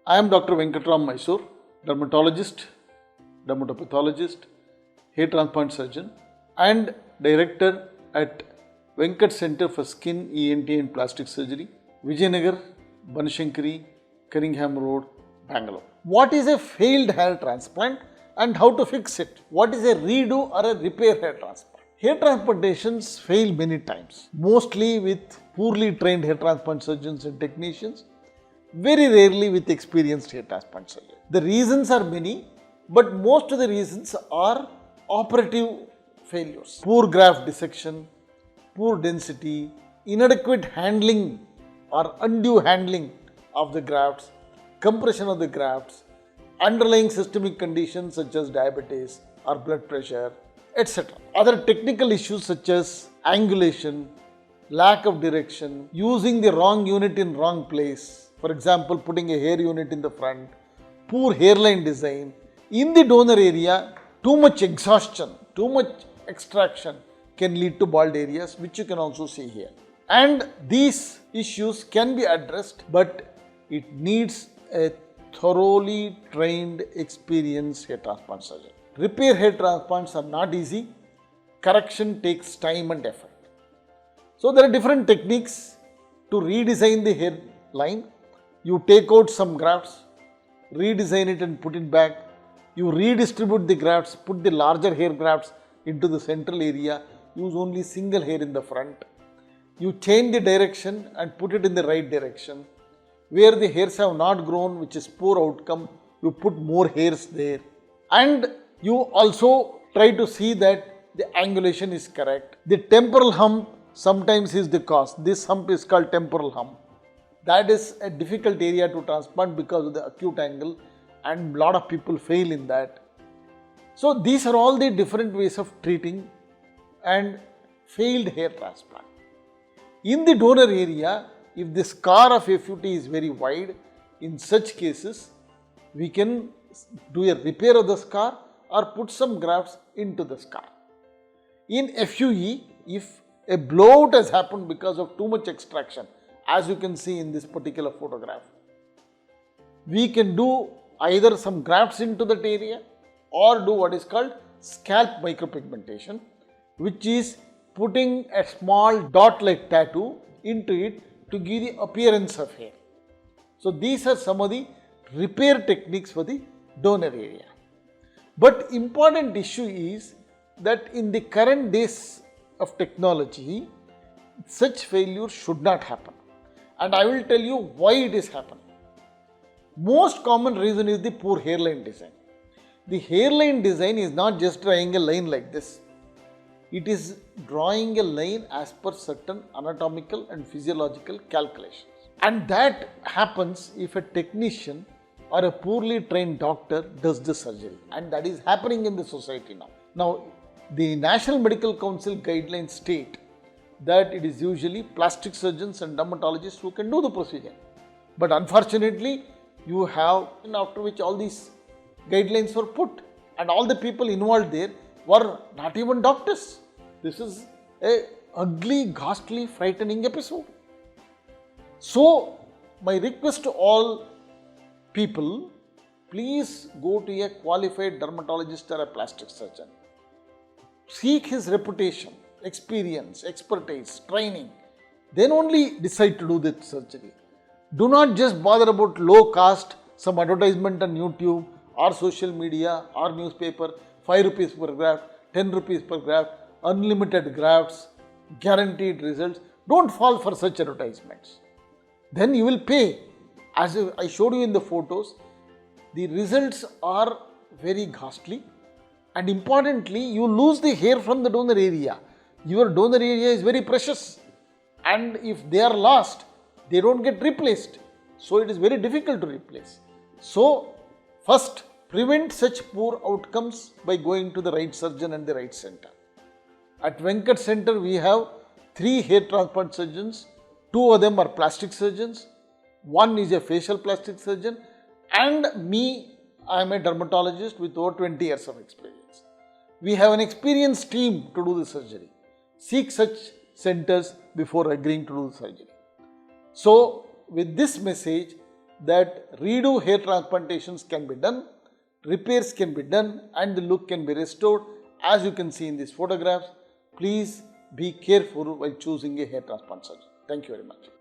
I am Dr. Venkataram Mysore, dermatologist, dermatopathologist, hair transplant surgeon and director at Venkat Center for Skin, ENT and Plastic Surgery, Vijayanagar, Banashankari, Cunningham Road, Bengaluru. What is a failed hair transplant and how to fix it? What is a redo or a repair hair transplant? Hair transplantations fail many times, mostly with poorly trained hair transplant surgeons and technicians, very rarely with experienced hair transplant surgeons. The reasons are many, but most of the reasons are operative failures. Poor graft dissection, poor density, inadequate handling or undue handling of the grafts, compression of the grafts, underlying systemic conditions such as diabetes or blood pressure, etc. Other technical issues such as angulation, lack of direction, using the wrong unit in wrong place, for example putting a hair unit in the front, poor hairline design. In the donor area, too much exhaustion, too much extraction can lead to bald areas, which you can also see here. And these issues can be addressed, but it needs a thoroughly trained, experienced hair transplant surgeon. Repair hair transplants are not easy. Correction takes time and effort. So there are different techniques to redesign the hairline. You take out some grafts, redesign it and put it back. You redistribute the grafts, put the larger hair grafts into the central area, use only single hair in the front. You change the direction and put it in the right direction. Where the hairs have not grown, which is poor outcome, you put more hairs there. And you also try to see that the angulation is correct. The temporal hump sometimes is the cause. This hump is called temporal hump. That is a difficult area to transplant because of the acute angle, and a lot of people fail in that. So these are all the different ways of treating and failed hair transplant. In the donor area, if the scar of FUT is very wide, in such cases we can do a repair of the scar or put some grafts into the scar. In FUE, if a blowout has happened because of too much extraction, as you can see in this particular photograph, we can do either some grafts into that area or do what is called scalp micropigmentation, which is putting a small dot-like tattoo into it to give the appearance of hair. So these are some of the repair techniques for the donor area. But important issue is that in the current days of technology, such failure should not happen. And I will tell you why it is happening. Most common reason is the poor hairline design. The hairline design is not just drawing a line like this. It is drawing a line as per certain anatomical and physiological calculations. And that happens if a technician or a poorly trained doctor does the surgery. And that is happening in the society now. Now, the National Medical Council guidelines state that it is usually plastic surgeons and dermatologists who can do the procedure. But unfortunately, you have, after which all these guidelines were put, and all the people involved there were not even doctors. This is a ugly, ghastly, frightening episode. So, my request to all people, please go to a qualified dermatologist or a plastic surgeon. Seek his reputation, experience, expertise, training. Then only decide to do the surgery. Do not just bother about low cost, some advertisement on YouTube or social media or newspaper, 5 rupees per graft, 10 rupees per graft, unlimited grafts, guaranteed results. Don't fall for such advertisements. Then you will pay. As I showed you in the photos, the results are very ghastly, and importantly, you lose the hair from the donor area. Your donor area is very precious, and if they are lost, they don't get replaced. So it is very difficult to replace. So first, prevent such poor outcomes by going to the right surgeon and the right center. At Venkat Center, we have 3 hair transplant surgeons. 2 of them are plastic surgeons. 1 is a facial plastic surgeon, and me, I am a dermatologist with over 20 years of experience. We have an experienced team to do the surgery. Seek such centers before agreeing to do the surgery. So, with this message, that redo hair transplantations can be done, repairs can be done, and the look can be restored as you can see in these photographs. Please be careful while choosing a hair transplant surgeon. Thank you very much.